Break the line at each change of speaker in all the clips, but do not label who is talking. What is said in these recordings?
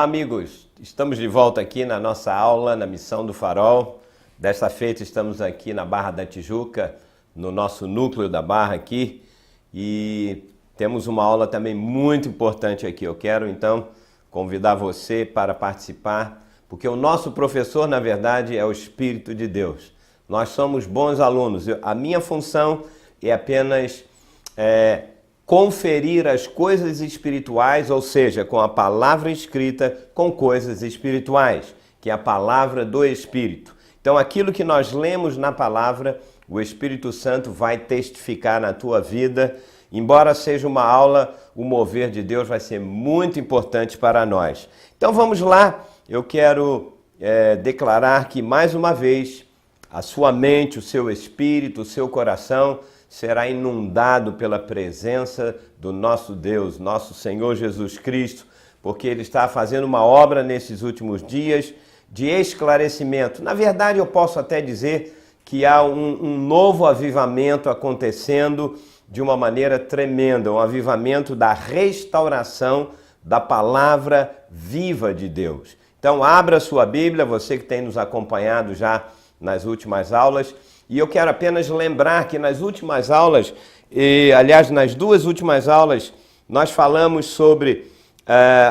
Olá, amigos! Estamos de volta aqui na nossa aula na Missão do Farol. Desta feita estamos aqui na Barra da Tijuca, no nosso núcleo da Barra aqui, e temos uma aula também muito importante aqui. Eu quero então convidar você para participar, porque o nosso professor, na verdade, é o Espírito de Deus. Nós somos bons alunos. A minha função é apenas conferir as coisas espirituais, ou seja, com a palavra escrita, com coisas espirituais, que é a palavra do Espírito. Então, aquilo que nós lemos na palavra, o Espírito Santo vai testificar na tua vida. Embora seja uma aula, o mover de Deus vai ser muito importante para nós. Então, vamos lá. Eu quero declarar que, mais uma vez, a sua mente, o seu espírito, o seu coração será inundado pela presença do nosso Deus, nosso Senhor Jesus Cristo, porque Ele está fazendo uma obra nesses últimos dias de esclarecimento. Na verdade, eu posso até dizer que há um novo avivamento acontecendo de uma maneira tremenda, um avivamento da restauração da palavra viva de Deus. Então, abra sua Bíblia, você que tem nos acompanhado já nas últimas aulas, e eu quero apenas lembrar que nas últimas aulas, aliás, nas duas últimas aulas, nós falamos sobre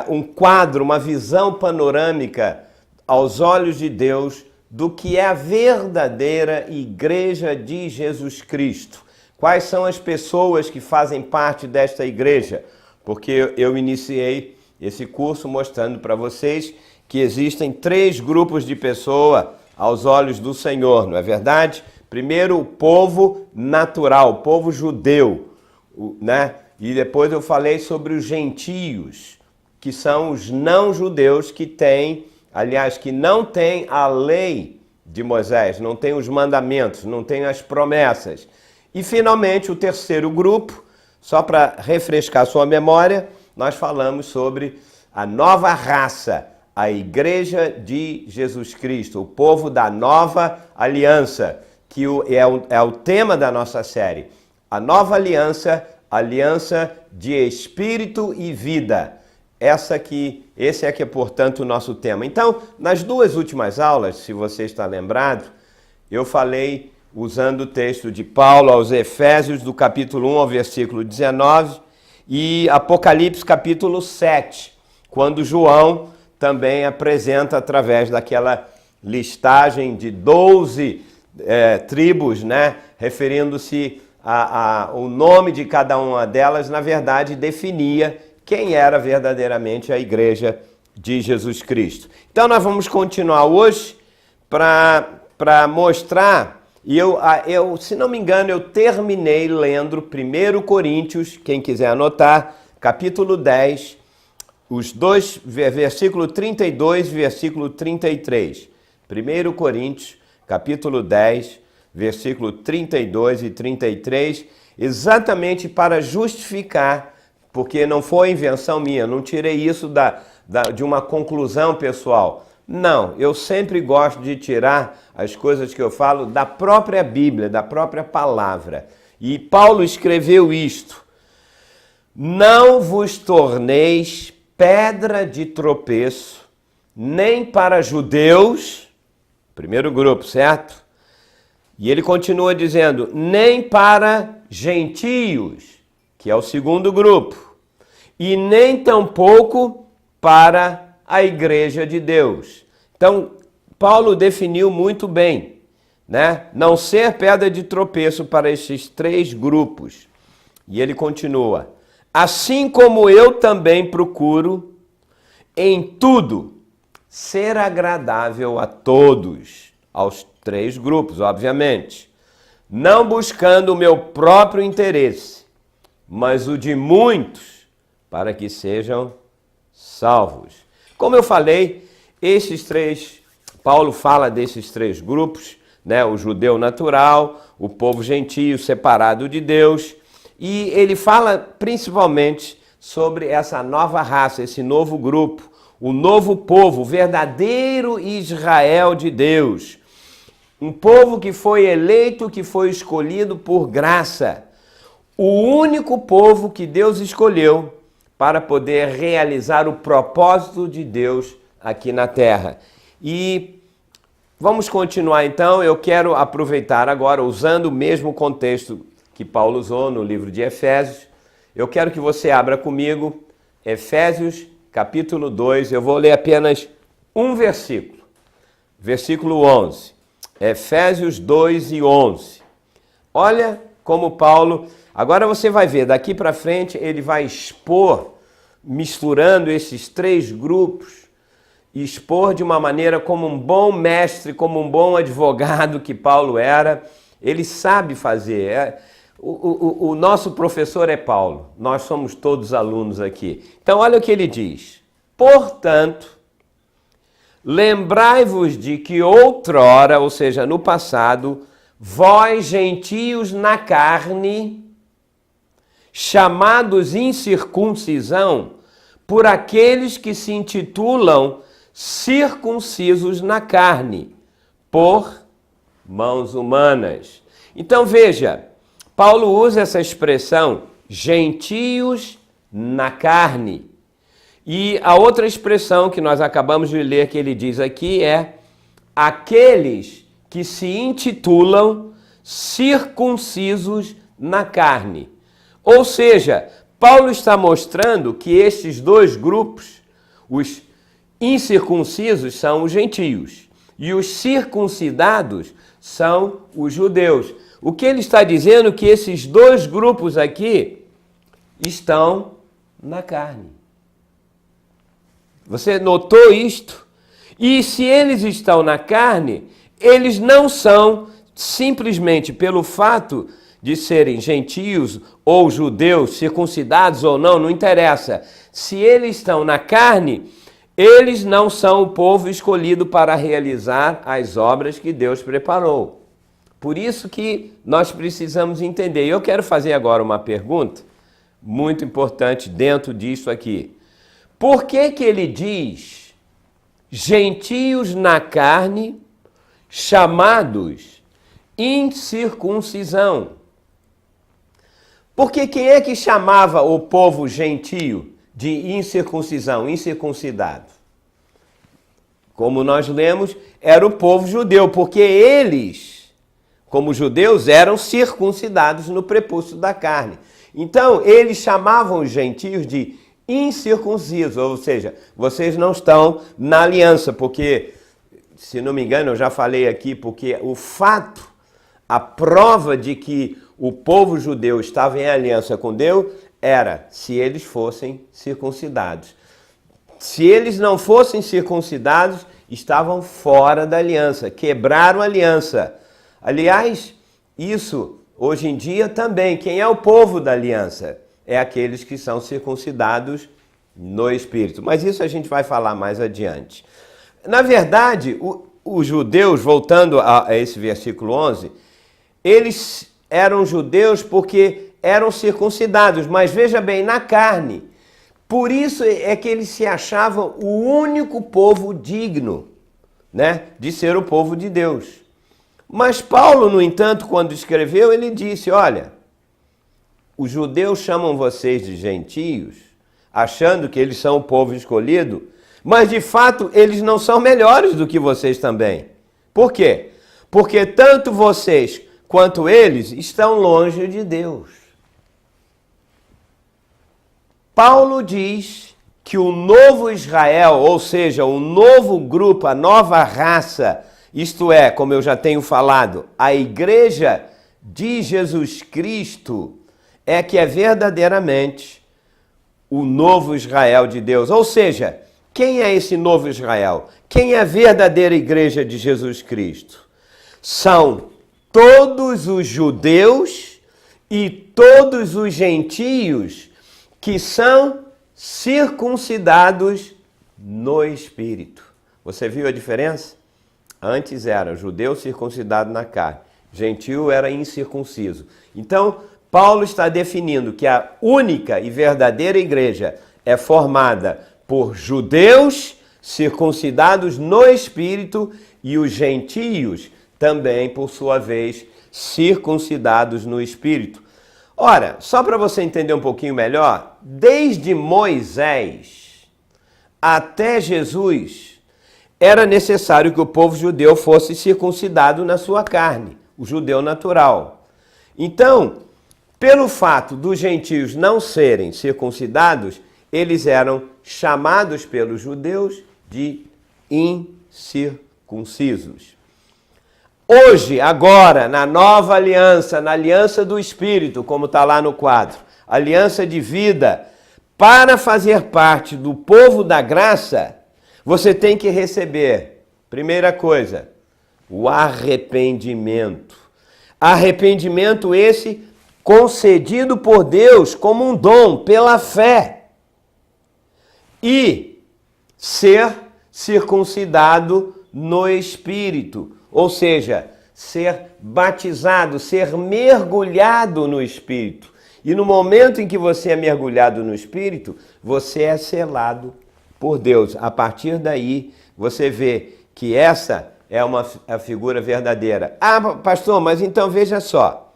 um quadro, uma visão panorâmica aos olhos de Deus do que é a verdadeira Igreja de Jesus Cristo. Quais são as pessoas que fazem parte desta igreja? Porque eu iniciei esse curso mostrando para vocês que existem 3 grupos de pessoas aos olhos do Senhor, não é verdade? Primeiro, o povo natural, o povo judeu, né? E depois eu falei sobre os gentios, que são os não-judeus que têm, aliás, que não têm a lei de Moisés, não têm os mandamentos, não têm as promessas. E, finalmente, o terceiro grupo, só para refrescar sua memória, nós falamos sobre a nova raça, a Igreja de Jesus Cristo, o povo da nova aliança, que é o tema da nossa série. A nova aliança, aliança de espírito e vida. Esse é que é, portanto, o nosso tema. Então, nas duas últimas aulas, se você está lembrado, eu falei usando o texto de Paulo aos Efésios, do capítulo 1 ao versículo 19, e Apocalipse, capítulo 7, quando João também apresenta, através daquela listagem de 12 tribos, né, referindo-se ao nome de cada uma delas, na verdade, definia quem era verdadeiramente a Igreja de Jesus Cristo. Então, nós vamos continuar hoje para mostrar, e eu, se não me engano, eu terminei lendo 1 Coríntios, quem quiser anotar, capítulo 10, os dois, versículo 32 e versículo 33. 1 Coríntios, capítulo 10, versículo 32 e 33, exatamente para justificar, porque não foi invenção minha, não tirei isso de uma conclusão pessoal. Não, eu sempre gosto de tirar as coisas que eu falo da própria Bíblia, da própria palavra. E Paulo escreveu isto: não vos torneis pedra de tropeço, nem para judeus, primeiro grupo, certo? E ele continua dizendo, nem para gentios, que é o segundo grupo, e nem tampouco para a Igreja de Deus. Então, Paulo definiu muito bem, né? Não ser pedra de tropeço para esses 3 grupos. E ele continua, assim como eu também procuro em tudo ser agradável a todos, aos 3 grupos, obviamente, não buscando o meu próprio interesse, mas o de muitos, para que sejam salvos. Como eu falei, Paulo fala desses 3 grupos, né? O judeu natural, o povo gentio separado de Deus, e ele fala principalmente sobre essa nova raça, esse novo grupo, o novo povo, o verdadeiro Israel de Deus. Um povo que foi eleito, que foi escolhido por graça. O único povo que Deus escolheu para poder realizar o propósito de Deus aqui na terra. E vamos continuar então. Eu quero aproveitar agora, usando o mesmo contexto que Paulo usou no livro de Efésios, eu quero que você abra comigo Efésios capítulo 2, eu vou ler apenas um versículo, versículo 11, Efésios 2 e 11. Olha como Paulo, agora você vai ver, daqui para frente ele vai expor, misturando esses três grupos, expor de uma maneira como um bom mestre, como um bom advogado que Paulo era, ele sabe fazer. O nosso professor é Paulo, nós somos todos alunos aqui. Então olha o que ele diz: portanto, lembrai-vos de que outrora, ou seja, no passado, vós gentios na carne, chamados incircuncisão, por aqueles que se intitulam circuncisos na carne, por mãos humanas. Então veja, Paulo usa essa expressão, gentios na carne. E a outra expressão que nós acabamos de ler que ele diz aqui é aqueles que se intitulam circuncisos na carne. Ou seja, Paulo está mostrando que estes dois grupos, os incircuncisos são os gentios e os circuncidados são os judeus. O que ele está dizendo é que esses dois grupos aqui estão na carne. Você notou isto? E se eles estão na carne, eles não são simplesmente pelo fato de serem gentios ou judeus, circuncidados ou não, não interessa. Se eles estão na carne, eles não são o povo escolhido para realizar as obras que Deus preparou. Por isso que nós precisamos entender. Eu quero fazer agora uma pergunta muito importante dentro disso aqui. Por que que ele diz gentios na carne, chamados incircuncisão? Porque quem é que chamava o povo gentio de incircuncisão, incircuncidado? Como nós lemos, era o povo judeu, porque eles, como judeus, eram circuncidados no prepúcio da carne. Então, eles chamavam os gentios de incircuncisos, ou seja, vocês não estão na aliança, porque, se não me engano, eu já falei aqui, porque o fato, a prova de que o povo judeu estava em aliança com Deus era se eles fossem circuncidados. Se eles não fossem circuncidados, estavam fora da aliança, quebraram a aliança. Aliás, isso hoje em dia também, quem é o povo da aliança? É aqueles que são circuncidados no Espírito. Mas isso a gente vai falar mais adiante. Na verdade, os judeus, voltando a esse versículo 11, eles eram judeus porque eram circuncidados, mas veja bem, na carne. Por isso é que eles se achavam o único povo digno, né, de ser o povo de Deus. Mas Paulo, no entanto, quando escreveu, ele disse, olha, os judeus chamam vocês de gentios, achando que eles são o povo escolhido, mas de fato eles não são melhores do que vocês também. Por quê? Porque tanto vocês quanto eles estão longe de Deus. Paulo diz que o novo Israel, ou seja, o novo grupo, a nova raça, isto é, como eu já tenho falado, a igreja de Jesus Cristo, é que é verdadeiramente o novo Israel de Deus. Ou seja, quem é esse novo Israel? Quem é a verdadeira igreja de Jesus Cristo? São todos os judeus e todos os gentios que são circuncidados no Espírito. Você viu a diferença? Antes era judeu circuncidado na carne, gentio era incircunciso. Então, Paulo está definindo que a única e verdadeira igreja é formada por judeus circuncidados no Espírito e os gentios também, por sua vez, circuncidados no Espírito. Ora, só para você entender um pouquinho melhor, desde Moisés até Jesus, era necessário que o povo judeu fosse circuncidado na sua carne, o judeu natural. Então, pelo fato dos gentios não serem circuncidados, eles eram chamados pelos judeus de incircuncisos. Hoje, agora, na nova aliança, na aliança do Espírito, como está lá no quadro, aliança de vida, para fazer parte do povo da graça, você tem que receber, primeira coisa, o arrependimento. Arrependimento esse concedido por Deus como um dom, pela fé. E ser circuncidado no Espírito. Ou seja, ser batizado, ser mergulhado no Espírito. E no momento em que você é mergulhado no Espírito, você é selado por Deus. A partir daí, você vê que essa é a figura verdadeira. Ah, pastor, mas então veja só.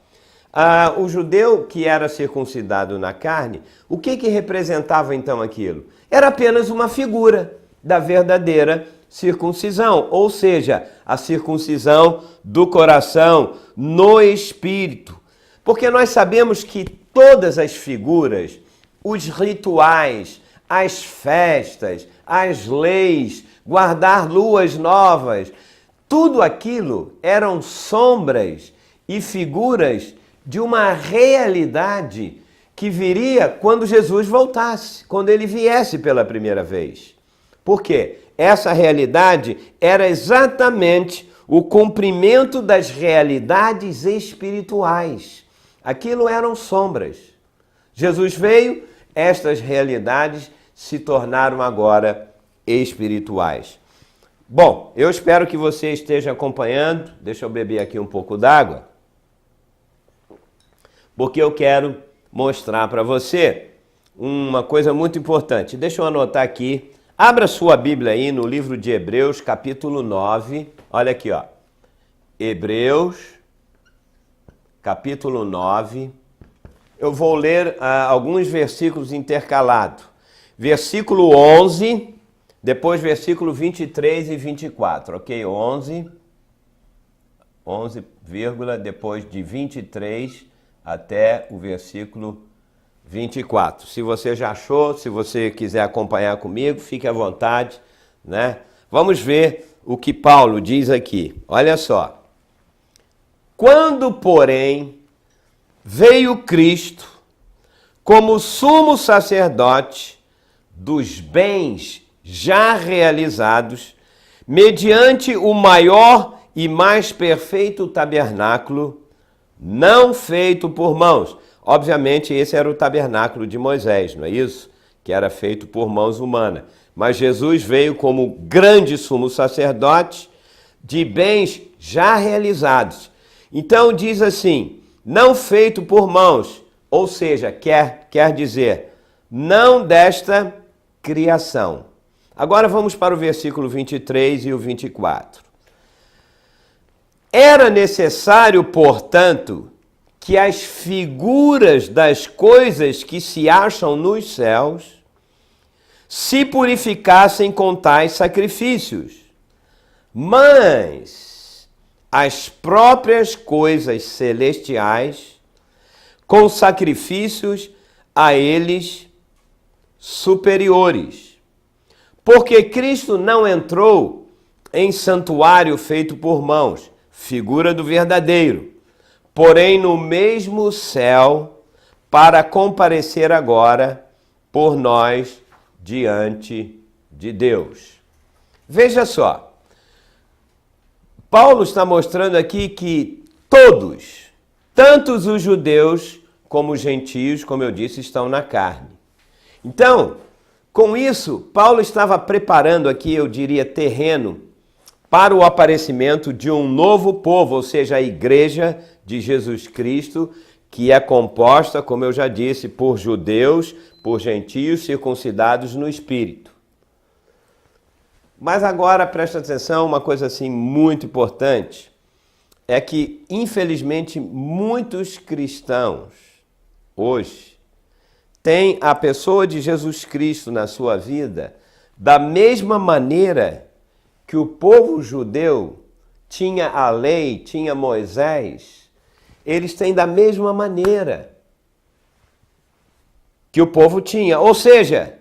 O judeu que era circuncidado na carne, o que representava então aquilo? Era apenas uma figura da verdadeira circuncisão, ou seja, a circuncisão do coração no espírito. Porque nós sabemos que todas as figuras, os rituais, as festas, as leis, guardar luas novas, tudo aquilo eram sombras e figuras de uma realidade que viria quando Jesus voltasse, quando ele viesse pela primeira vez. Por quê? Essa realidade era exatamente o cumprimento das realidades espirituais. Aquilo eram sombras. Jesus veio, estas realidades se tornaram agora espirituais. Bom, eu espero que você esteja acompanhando. Deixa eu beber aqui um pouco d'água, porque eu quero mostrar para você uma coisa muito importante. Deixa eu anotar aqui. Abra sua Bíblia aí no livro de Hebreus, capítulo 9. Olha aqui, ó. Hebreus, capítulo 9. Eu vou ler alguns versículos intercalados. Versículo 11, depois versículo 23 e 24, ok? 11, depois de 23 até o versículo 24. Se você já achou, se você quiser acompanhar comigo, fique à vontade, né? Vamos ver o que Paulo diz aqui. Olha só. Quando, porém, veio Cristo como sumo sacerdote dos bens já realizados, mediante o maior e mais perfeito tabernáculo, não feito por mãos. Obviamente, esse era o tabernáculo de Moisés, não é isso? Que era feito por mãos humanas. Mas Jesus veio como grande sumo sacerdote de bens já realizados. Então diz assim, não feito por mãos, ou seja, quer dizer, não desta criação. Agora vamos para o versículo 23 e o 24. Era necessário, portanto, que as figuras das coisas que se acham nos céus se purificassem com tais sacrifícios. Mas as próprias coisas celestiais, com sacrifícios a eles superiores. Porque Cristo não entrou em santuário feito por mãos, figura do verdadeiro, porém no mesmo céu, para comparecer agora por nós diante de Deus. Veja só, Paulo está mostrando aqui que todos, tanto os judeus como os gentios, como eu disse, estão na carne. Então, com isso, Paulo estava preparando aqui, eu diria, terreno para o aparecimento de um novo povo, ou seja, a igreja de Jesus Cristo, que é composta, como eu já disse, por judeus, por gentios circuncidados no espírito. Mas agora, presta atenção, uma coisa assim muito importante, é que, infelizmente, muitos cristãos hoje tem a pessoa de Jesus Cristo na sua vida da mesma maneira que o povo judeu tinha a lei, tinha Moisés, eles têm da mesma maneira que o povo tinha. Ou seja,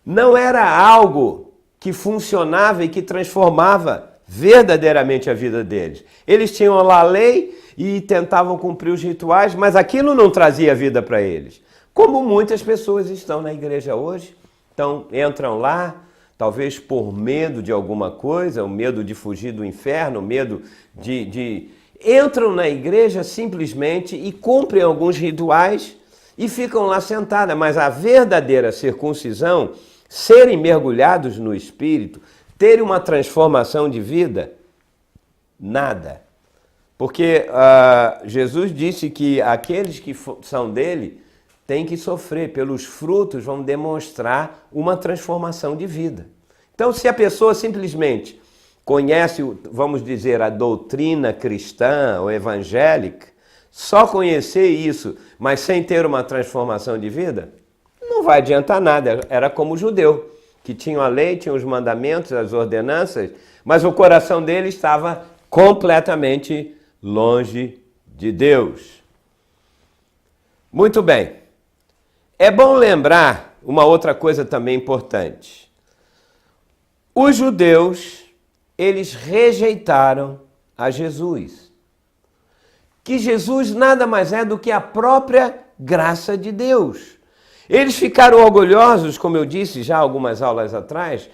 não era algo que funcionava e que transformava verdadeiramente a vida deles. Eles tinham lá a lei e tentavam cumprir os rituais, mas aquilo não trazia vida para eles. Como muitas pessoas estão na igreja hoje, então entram lá, talvez por medo de alguma coisa, o medo de fugir do inferno, o medo entram na igreja simplesmente e cumprem alguns rituais e ficam lá sentadas, mas a verdadeira circuncisão, serem mergulhados no Espírito, terem uma transformação de vida, nada. Porque Jesus disse que aqueles que são dele têm que sofrer, pelos frutos vão demonstrar uma transformação de vida. Então, se a pessoa simplesmente conhece, vamos dizer, a doutrina cristã ou evangélica, só conhecer isso, mas sem ter uma transformação de vida, não vai adiantar nada. Era como o judeu, que tinha a lei, tinha os mandamentos, as ordenanças, mas o coração dele estava completamente longe de Deus. Muito bem. É bom lembrar uma outra coisa também importante. Os judeus, eles rejeitaram a Jesus. Que Jesus nada mais é do que a própria graça de Deus. Eles ficaram orgulhosos, como eu disse já algumas aulas atrás,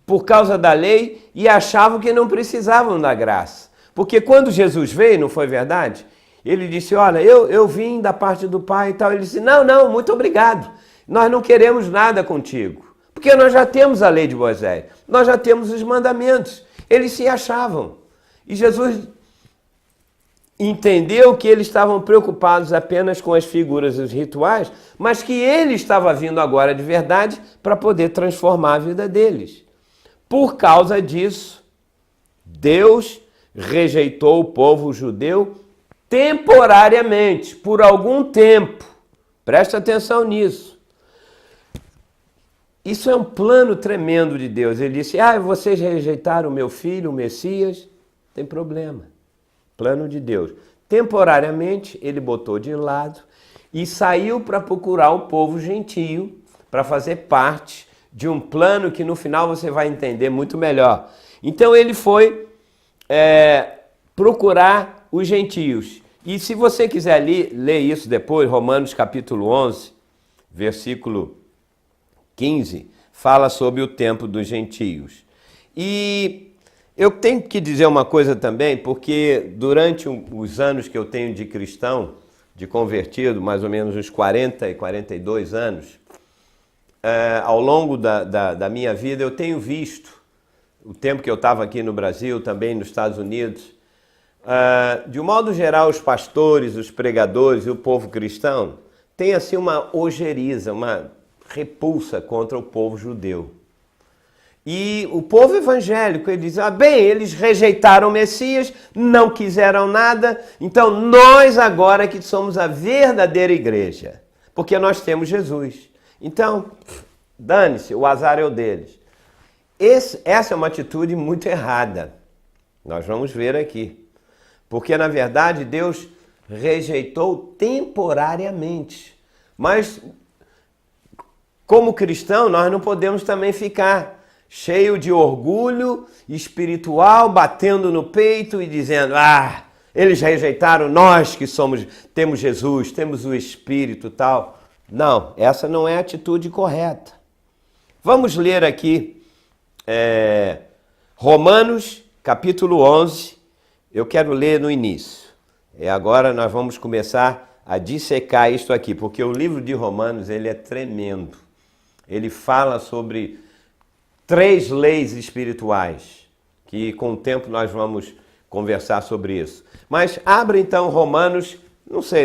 por causa da lei e achavam que não precisavam da graça. Porque quando Jesus veio, não foi verdade? Ele disse, olha, eu vim da parte do Pai e tal. Ele disse, não, muito obrigado. Nós não queremos nada contigo. Porque nós já temos a lei de Moisés. Nós já temos os mandamentos. Eles se achavam. E Jesus entendeu que eles estavam preocupados apenas com as figuras e os rituais, mas que ele estava vindo agora de verdade para poder transformar a vida deles. Por causa disso, Deus rejeitou o povo judeu temporariamente, por algum tempo. Presta atenção nisso. Isso é um plano tremendo de Deus. Ele disse, vocês rejeitaram o meu filho, o Messias, tem problema. Plano de Deus. Temporariamente, ele botou de lado e saiu para procurar o povo gentio, para fazer parte de um plano que no final você vai entender muito melhor. Então ele foi procurar os gentios. E se você quiser ler isso depois, Romanos capítulo 11, versículo 15, fala sobre o tempo dos gentios. E eu tenho que dizer uma coisa também, porque durante os anos que eu tenho de cristão, de convertido, mais ou menos uns 40 e 42 anos, ao longo da minha vida eu tenho visto, o tempo que eu estava aqui no Brasil, também nos Estados Unidos, de um modo geral os pastores, os pregadores e o povo cristão têm assim uma ojeriza, uma repulsa contra o povo judeu. E o povo evangélico, ele diz, eles rejeitaram o Messias, não quiseram nada, então nós agora que somos a verdadeira igreja, porque nós temos Jesus. Então, dane-se, o azar é o deles. Essa é uma atitude muito errada. Nós vamos ver aqui. Porque, na verdade, Deus rejeitou temporariamente. Mas, como cristão, nós não podemos também ficar cheio de orgulho espiritual, batendo no peito e dizendo, eles rejeitaram nós que temos Jesus, temos o Espírito e tal. Não, essa não é a atitude correta. Vamos ler aqui Romanos capítulo 11, eu quero ler no início. Agora nós vamos começar a dissecar isto aqui, porque o livro de Romanos ele é tremendo. Ele fala sobre 3 leis espirituais, que com o tempo nós vamos conversar sobre isso. Mas abra então Romanos,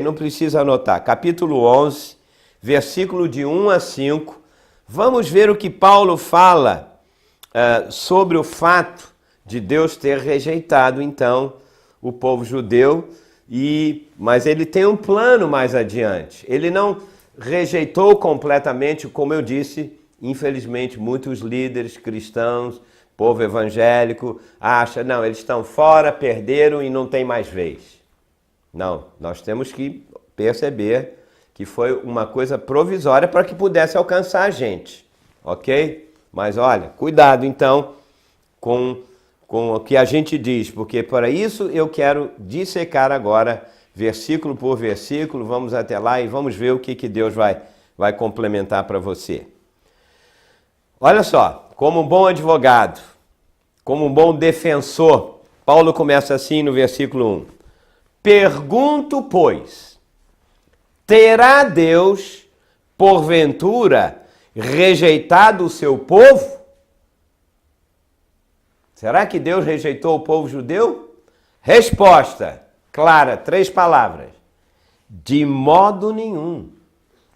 não precisa anotar, capítulo 11, versículo de 1 a 5. Vamos ver o que Paulo fala sobre o fato de Deus ter rejeitado então o povo judeu, Mas ele tem um plano mais adiante. Ele não rejeitou completamente, como eu disse, infelizmente muitos líderes cristãos, povo evangélico, acham, não, eles estão fora, perderam e não tem mais vez. Não, nós temos que perceber que foi uma coisa provisória para que pudesse alcançar a gente, ok? Mas olha, cuidado então com o que a gente diz, porque para isso eu quero dissecar agora, versículo por versículo, vamos até lá e vamos ver o que Deus vai complementar para você. Olha só, como um bom advogado, como um bom defensor, Paulo começa assim no versículo 1. Pergunto, pois, terá Deus, porventura, rejeitado o seu povo? Será que Deus rejeitou o povo judeu? Resposta clara, 3 palavras. De modo nenhum.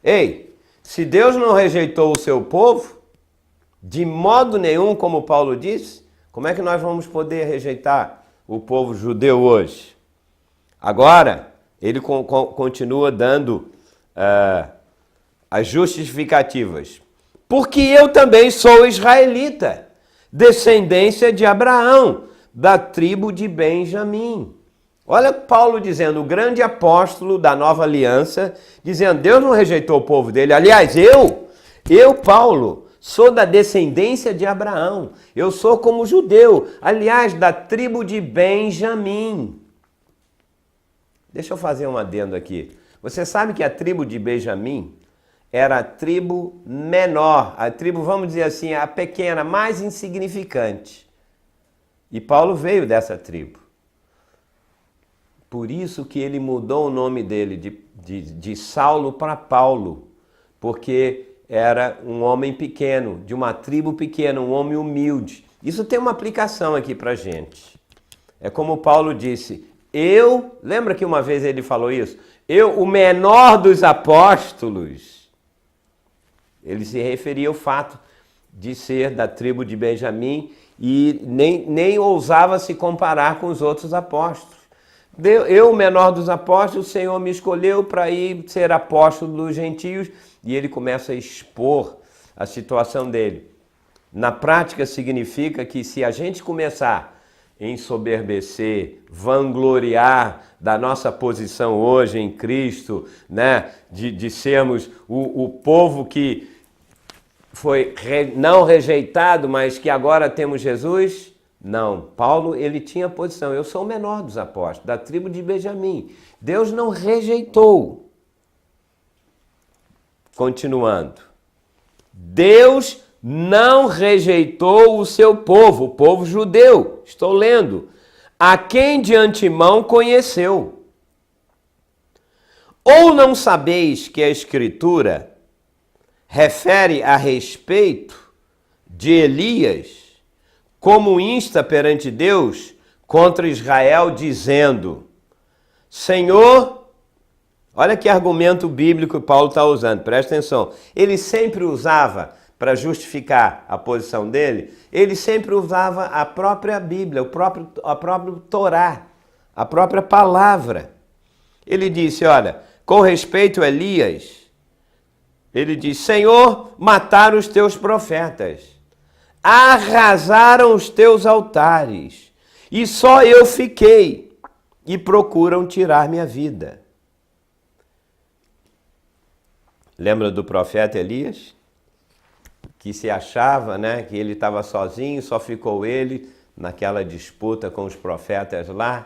Ei, se Deus não rejeitou o seu povo, de modo nenhum, como Paulo disse, como é que nós vamos poder rejeitar o povo judeu hoje? Agora, ele continua dando as justificativas. Porque eu também sou israelita, descendência de Abraão, da tribo de Benjamim. Olha Paulo dizendo, o grande apóstolo da nova aliança, dizendo, Deus não rejeitou o povo dele. Aliás, eu, Paulo, sou da descendência de Abraão. Eu sou como judeu, aliás, da tribo de Benjamim. Deixa eu fazer um adendo aqui. Você sabe que a tribo de Benjamim era a tribo menor, a tribo, vamos dizer assim, a pequena, mais insignificante. E Paulo veio dessa tribo. Por isso que ele mudou o nome dele de Saulo para Paulo, porque era um homem pequeno, de uma tribo pequena, um homem humilde. Isso tem uma aplicação aqui para a gente. É como Paulo disse, lembra que uma vez ele falou isso? Eu, o menor dos apóstolos. Ele se referia ao fato de ser da tribo de Benjamim e nem ousava se comparar com os outros apóstolos. Eu, o menor dos apóstolos, o Senhor me escolheu para ir ser apóstolo dos gentios, e ele começa a expor a situação dele. Na prática significa que se a gente começar a ensoberbecer, vangloriar da nossa posição hoje em Cristo, né, de sermos o povo que foi não rejeitado, mas que agora temos Jesus. Não, Paulo, ele tinha posição. Eu sou o menor dos apóstolos, da tribo de Benjamim. Deus não rejeitou. Continuando. Deus não rejeitou o seu povo, o povo judeu. Estou lendo. A quem de antemão conheceu. Ou não sabeis que a Escritura refere a respeito de Elias, como insta perante Deus contra Israel, dizendo, Senhor, olha que argumento bíblico que Paulo está usando, presta atenção, ele sempre usava, para justificar a posição dele, ele sempre usava a própria Bíblia, a própria Torá, a própria palavra. Ele disse, olha, com respeito a Elias, ele diz, Senhor, mataram os teus profetas, arrasaram os teus altares, e só eu fiquei, e procuram tirar minha vida. Lembra do profeta Elias? Que se achava, né, que ele estava sozinho, só ficou ele naquela disputa com os profetas lá,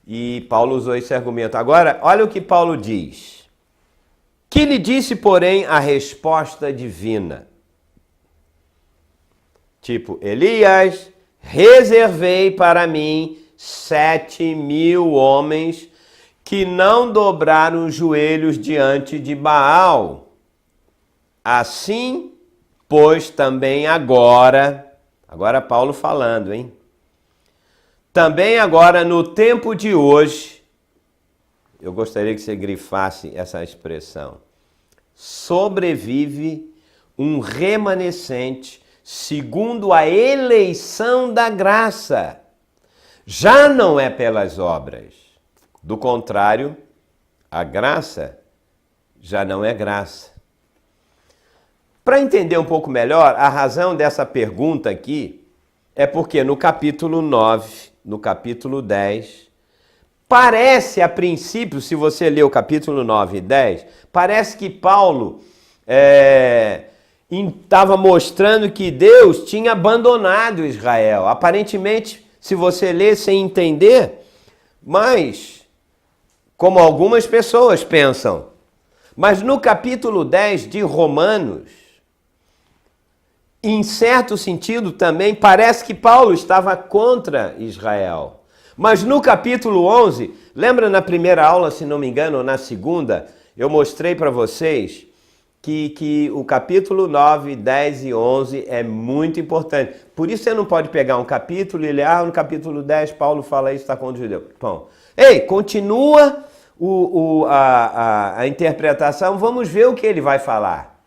e Paulo usou esse argumento. Agora, olha o que Paulo diz. Que lhe disse, porém, a resposta divina. Tipo, Elias, reservei para mim 7.000 homens que não dobraram os joelhos diante de Baal. Assim, pois também agora Paulo falando, hein? Também agora no tempo de hoje, eu gostaria que você grifasse essa expressão, sobrevive um remanescente segundo a eleição da graça. Já não é pelas obras. Do contrário, a graça já não é graça. Para entender um pouco melhor, a razão dessa pergunta aqui é porque no capítulo 9, no capítulo 10, parece a princípio, se você ler o capítulo 9 e 10, parece que Paulo estava mostrando que Deus tinha abandonado Israel. Aparentemente, se você ler sem entender, mas como algumas pessoas pensam. Mas no capítulo 10 de Romanos, em certo sentido também, parece que Paulo estava contra Israel. Mas no capítulo 11, lembra na primeira aula, se não me engano, ou na segunda, eu mostrei para vocês que o capítulo 9, 10 e 11 é muito importante. Por isso você não pode pegar um capítulo e ler, no capítulo 10 Paulo fala isso, está contra os judeus. Bom, continua a interpretação, vamos ver o que ele vai falar,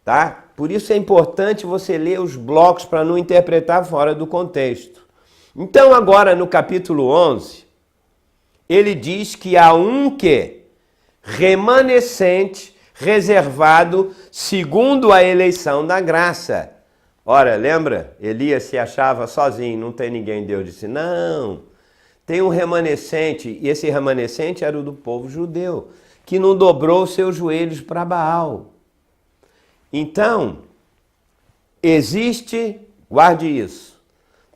tá? Por isso é importante você ler os blocos para não interpretar fora do contexto. Então agora no capítulo 11, ele diz que há um remanescente, reservado segundo a eleição da graça. Ora, lembra? Elias se achava sozinho, não tem ninguém. Deus disse, não, tem um remanescente, e esse remanescente era o do povo judeu, que não dobrou seus joelhos para Baal. Então, existe, guarde isso,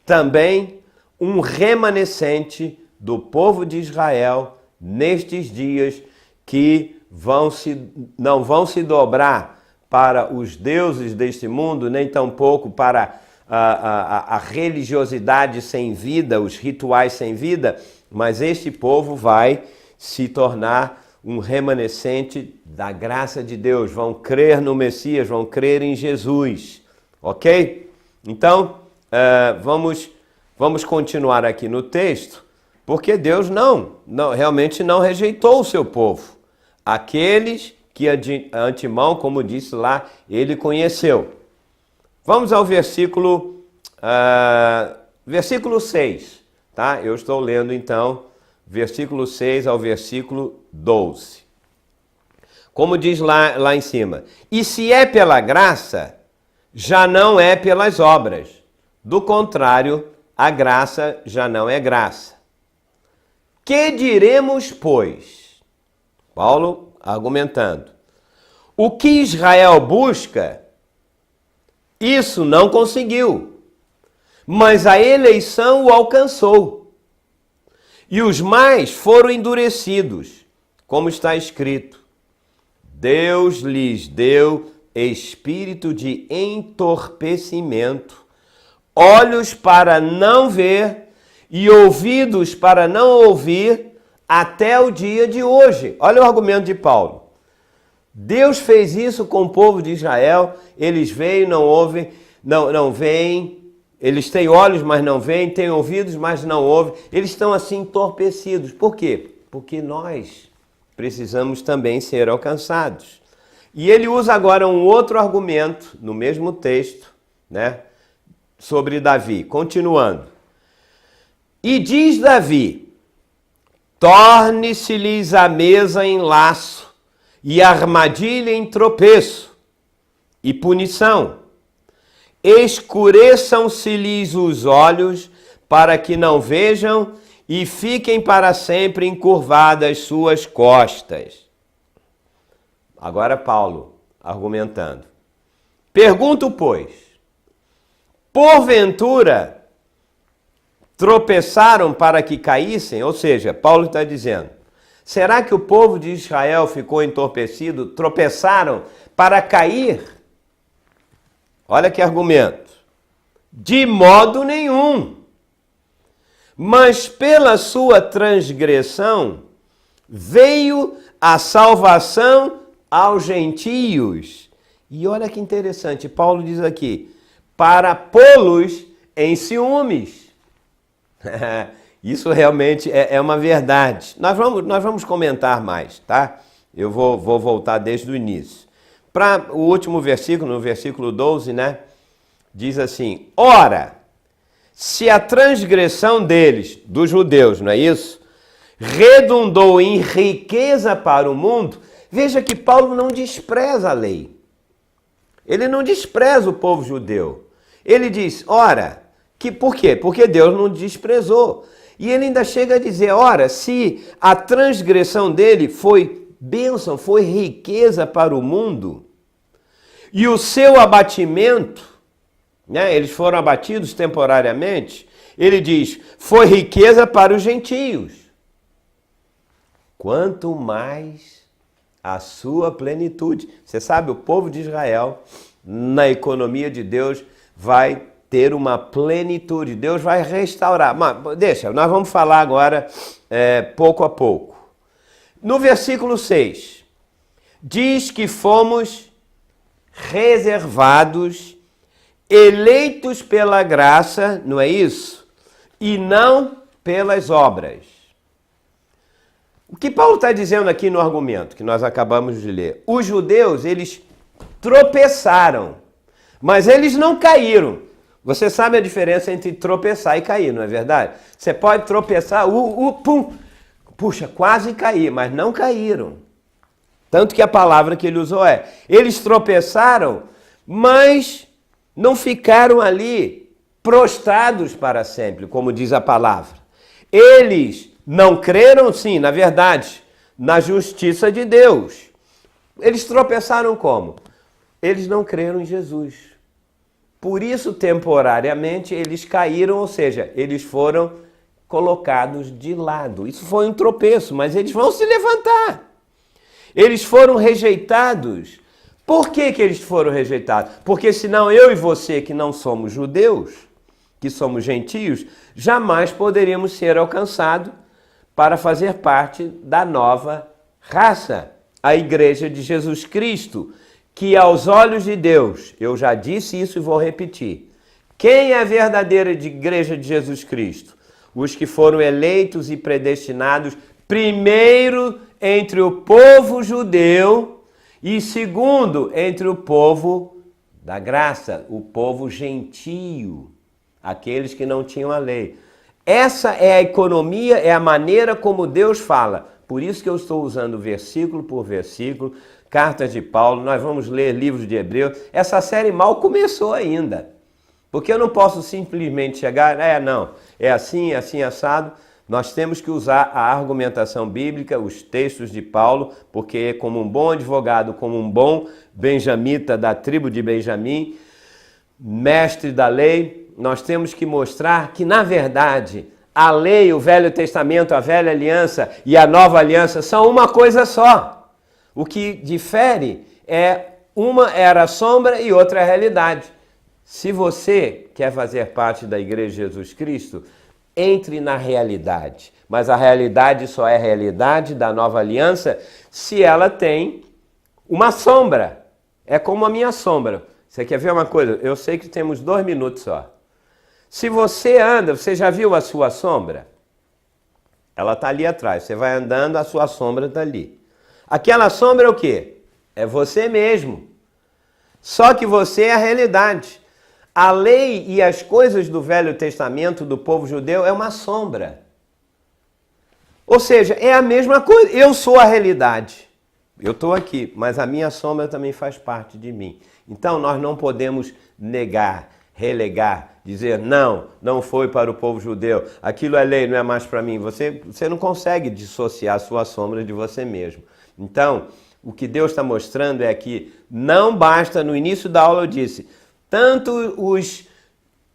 também um remanescente do povo de Israel nestes dias que não vão se dobrar para os deuses deste mundo, nem tampouco para a religiosidade sem vida, os rituais sem vida, mas este povo vai se tornar um remanescente da graça de Deus, vão crer no Messias, vão crer em Jesus, ok? Então, vamos continuar aqui no texto, porque Deus realmente não rejeitou o seu povo. Aqueles que de antemão, como disse lá, ele conheceu. Vamos ao versículo 6, tá? Eu estou lendo então, versículo 6 ao versículo 12. Como diz lá em cima, e se é pela graça, já não é pelas obras. Do contrário, a graça já não é graça. Que diremos, pois? Paulo argumentando. O que Israel busca, isso não conseguiu, mas a eleição o alcançou. E os mais foram endurecidos, como está escrito. Deus lhes deu espírito de entorpecimento, olhos para não ver e ouvidos para não ouvir, até o dia de hoje. Olha o argumento de Paulo. Deus fez isso com o povo de Israel, eles veem, não ouvem, não veem, eles têm olhos, mas não veem, têm ouvidos, mas não ouvem, eles estão assim entorpecidos. Por quê? Porque nós precisamos também ser alcançados. E ele usa agora um outro argumento, no mesmo texto, né, sobre Davi, continuando. E diz Davi, torne-se-lhes a mesa em laço, e a armadilha em tropeço, e punição. Escureçam-se-lhes os olhos, para que não vejam, e fiquem para sempre encurvadas suas costas. Agora Paulo, argumentando. Pergunto, pois, porventura tropeçaram para que caíssem? Ou seja, Paulo está dizendo, será que o povo de Israel ficou entorpecido? Tropeçaram para cair? Olha que argumento. De modo nenhum. Mas pela sua transgressão veio a salvação aos gentios. E olha que interessante, Paulo diz aqui, para pô-los em ciúmes. Isso realmente é uma verdade. Nós vamos comentar mais, tá? Eu vou voltar desde o início. Para o último versículo, no versículo 12, né? Diz assim, ora, se a transgressão deles, dos judeus, não é isso? redundou em riqueza para o mundo. Veja que Paulo não despreza a lei. Ele não despreza o povo judeu. Ele diz, ora, por quê? Porque Deus não desprezou. E ele ainda chega a dizer, ora, se a transgressão dele foi bênção, foi riqueza para o mundo, e o seu abatimento, né, eles foram abatidos temporariamente, ele diz, foi riqueza para os gentios. Quanto mais a sua plenitude. Você sabe, o povo de Israel, na economia de Deus, vai ter uma plenitude. Deus vai restaurar. Mas deixa, nós vamos falar agora pouco a pouco. No versículo 6, diz que fomos reservados, eleitos pela graça, não é isso? E não pelas obras. O que Paulo está dizendo aqui no argumento que nós acabamos de ler? Os judeus, eles tropeçaram, mas eles não caíram. Você sabe a diferença entre tropeçar e cair, não é verdade? Você pode tropeçar, pum, puxa, quase cair, mas não caíram. Tanto que a palavra que ele usou é, eles tropeçaram, mas não ficaram ali prostrados para sempre, como diz a palavra. Eles não creram, sim, na verdade, na justiça de Deus. Eles tropeçaram como? Eles não creram em Jesus. Por isso, temporariamente, eles caíram, ou seja, eles foram colocados de lado. Isso foi um tropeço, mas eles vão se levantar. Eles foram rejeitados. Por que eles foram rejeitados? Porque senão eu e você, que não somos judeus, que somos gentios, jamais poderíamos ser alcançados para fazer parte da nova raça, a Igreja de Jesus Cristo, que aos olhos de Deus, eu já disse isso e vou repetir, quem é a verdadeira Igreja de Jesus Cristo? Os que foram eleitos e predestinados primeiro entre o povo judeu e segundo entre o povo da graça, o povo gentio, aqueles que não tinham a lei. Essa é a economia, é a maneira como Deus fala. Por isso que eu estou usando versículo por versículo, cartas de Paulo, nós vamos ler livros de Hebreus. Essa série mal começou ainda. Porque eu não posso simplesmente chegar, não, é assim, assado. Nós temos que usar a argumentação bíblica, os textos de Paulo, porque como um bom advogado, como um bom benjamita da tribo de Benjamim, mestre da lei, nós temos que mostrar que, na verdade, a lei, o Velho Testamento, a Velha Aliança e a Nova Aliança são uma coisa só. O que difere é uma era a sombra e outra a realidade. Se você quer fazer parte da Igreja de Jesus Cristo, entre na realidade. Mas a realidade só é realidade da Nova Aliança se ela tem uma sombra. É como a minha sombra. Você quer ver uma coisa? Eu sei que temos 2 minutos só. Se você anda, você já viu a sua sombra? Ela está ali atrás. Você vai andando, a sua sombra está ali. Aquela sombra é o quê? É você mesmo. Só que você é a realidade. A lei e as coisas do Velho Testamento do povo judeu é uma sombra. Ou seja, é a mesma coisa. Eu sou a realidade. Eu estou aqui, mas a minha sombra também faz parte de mim. Então nós não podemos negar, relegar, dizer não foi para o povo judeu, aquilo é lei, não é mais para mim. Você não consegue dissociar a sua sombra de você mesmo. Então, o que Deus está mostrando é que não basta, no início da aula eu disse, tanto os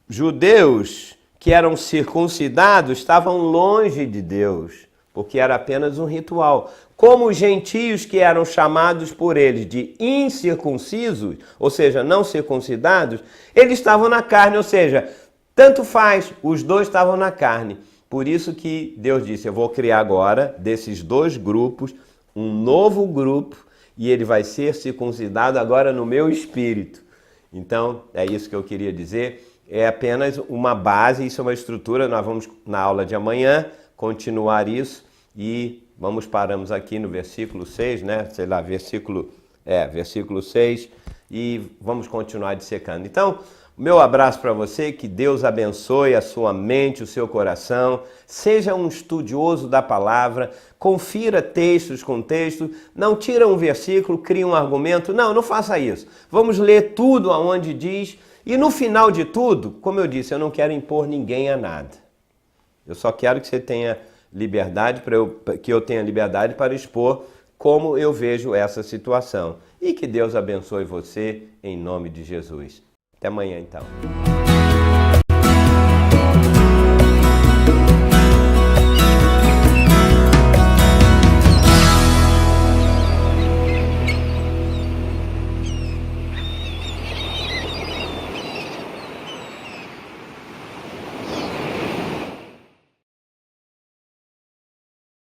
judeus que eram circuncidados estavam longe de Deus, porque era apenas um ritual. Como os gentios que eram chamados por eles de incircuncisos, ou seja, não circuncidados, eles estavam na carne, ou seja, tanto faz, os dois estavam na carne. Por isso que Deus disse, eu vou criar agora, desses 2 grupos, um novo grupo, e ele vai ser circuncidado agora no meu espírito. Então, é isso que eu queria dizer. É apenas uma base, isso é uma estrutura, nós vamos na aula de amanhã continuar isso e paramos aqui no versículo 6, né? Sei lá, versículo 6 e vamos continuar dissecando. Então, O meu abraço para você, que Deus abençoe a sua mente, o seu coração. Seja um estudioso da palavra, confira textos com texto, não tira um versículo, cria um argumento. Não faça isso. Vamos ler tudo aonde diz e no final de tudo, como eu disse, eu não quero impor ninguém a nada. Eu só quero que você tenha liberdade, que eu tenha liberdade para expor como eu vejo essa situação. E que Deus abençoe você em nome de Jesus. Até amanhã, então.